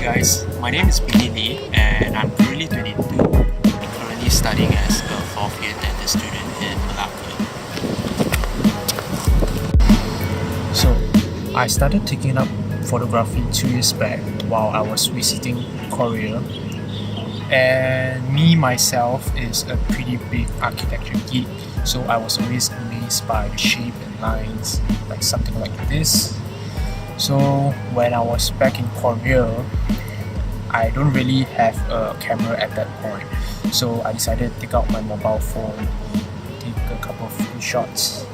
guys, my name is Binny and I'm currently 22. I'm currently studying as a 4th year dentist student in Malacca. So, I started taking up photography 2 years back while I was visiting Korea. And me myself is a pretty big architecture geek, so I was always amazed by the shape and lines, like something like this. So when I was back in Korea, I don't really have a camera at that point, so I decided to take out my mobile phone, take a couple of shots.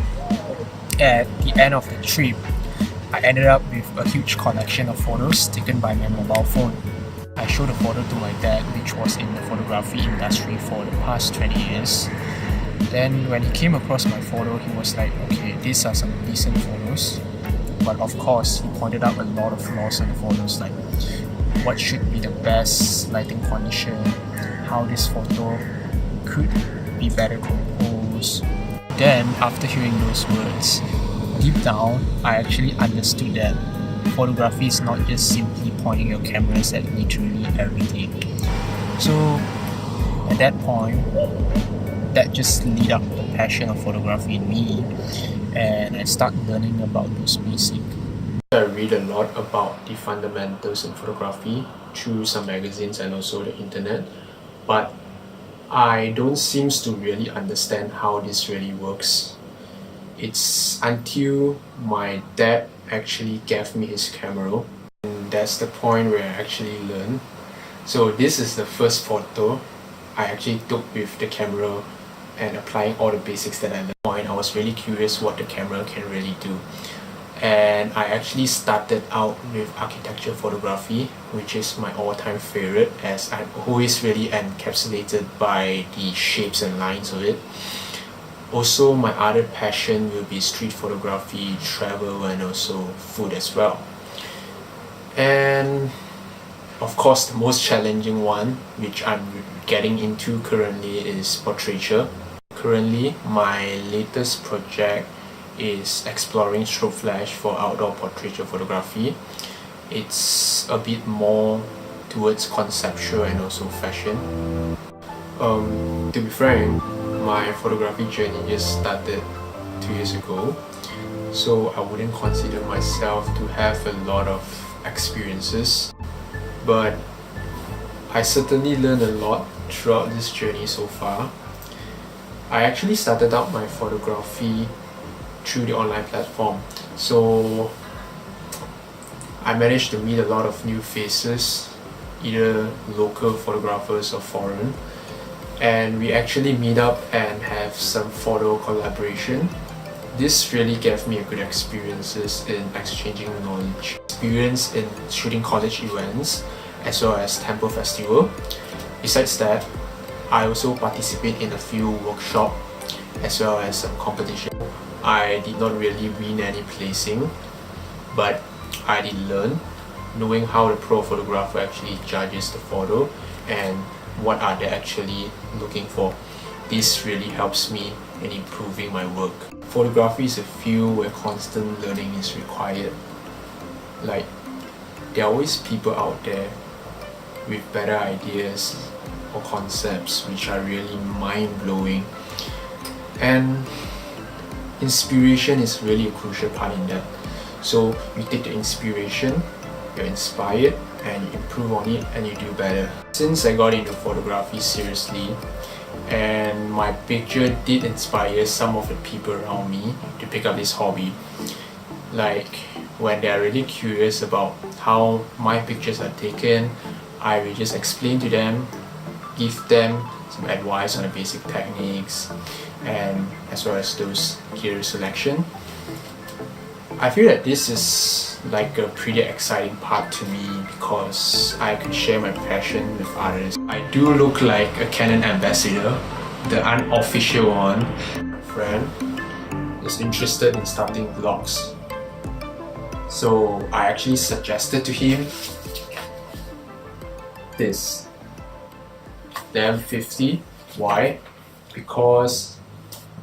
At the end of the trip, I ended up with a huge collection of photos taken by my mobile phone. I showed a photo to my dad, which was in the photography industry for the past 20 years. Then when he came across my photo, he was like, okay, these are some decent photos. But of course, he pointed out a lot of flaws in the photos, like what should be the best lighting condition, how this photo could be better composed. Then, after hearing those words, deep down, I actually understood that photography is not just simply pointing your cameras at literally everything. So, at that point, that just lit up the passion of photography in me, and I started learning about those basics. I read a lot about the fundamentals in photography through some magazines and also the internet, but I don't seem to really understand how this really works. It's until my dad actually gave me his camera, and that's the point where I actually learned. So this is the first photo I actually took with the camera and applying all the basics that I learned. I was really curious what the camera can really do. And I actually started out with architecture photography, which is my all-time favorite, as I'm always really encapsulated by the shapes and lines of it. Also, my other passion will be street photography, travel, and also food as well. And of course, the most challenging one, which I'm getting into currently, is portraiture. Currently, my latest project is exploring strobe flash for outdoor portraiture photography. It's a bit more towards conceptual and also fashion. To be frank, my photography journey just started 2 years ago, so I wouldn't consider myself to have a lot of experiences, but I certainly learned a lot throughout this journey so far. I actually started out my photography through the online platform, so I managed to meet a lot of new faces, either local photographers or foreign, and we actually meet up and have some photo collaboration. This really gave me a good experiences in exchanging knowledge, experience in shooting college events as well as temple festival. Besides that, I also participate in a few workshops as well as some competition. I did not really win any placing, but I did learn, knowing how the pro photographer actually judges the photo and what are they actually looking for. This really helps me in improving my work. Photography is a field where constant learning is required. Like, there are always people out there with better ideas or concepts which are really mind-blowing, and inspiration is really a crucial part in that. So you take the inspiration, you're inspired, and you improve on it and you do better. Since I got into photography seriously, and my picture did inspire some of the people around me to pick up this hobby. Like, when they are really curious about how my pictures are taken, I will just explain to them, give them some advice on the basic techniques, and as well as those gear selection. I feel that this is like a pretty exciting part to me because I can share my passion with others. I do look like a Canon ambassador, the unofficial one. My friend is interested in starting vlogs, so I actually suggested to him this, the M50. Why? Because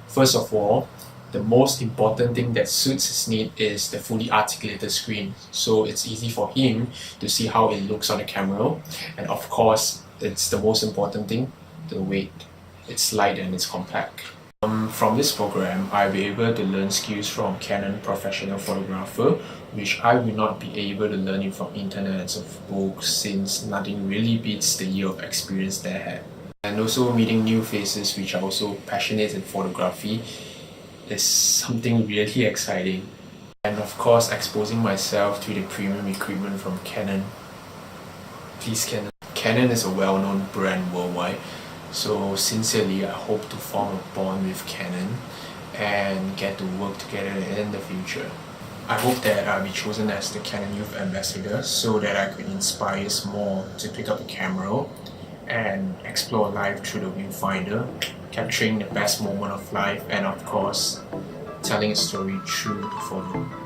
first of all, The most important thing that suits his need is the fully articulated screen, so it's easy for him to see how it looks on the camera, and of course it's the most important thing, the weight. It's light and it's compact. From this program, I'll be able to learn skills from Canon professional photographer, which I will not be able to learn it from internet of books, since nothing really beats the year of experience they had. And also meeting new faces which are also passionate in photography is something really exciting. And of course, exposing myself to the premium equipment from Canon. Please, Canon. Canon is a well-known brand worldwide, so sincerely I hope to form a bond with Canon and get to work together in the future. I hope that I'll be chosen as the Canon Youth Ambassador so that I could inspire more to pick up the camera and explore life through the viewfinder, capturing the best moment of life and of course telling a story through the photo.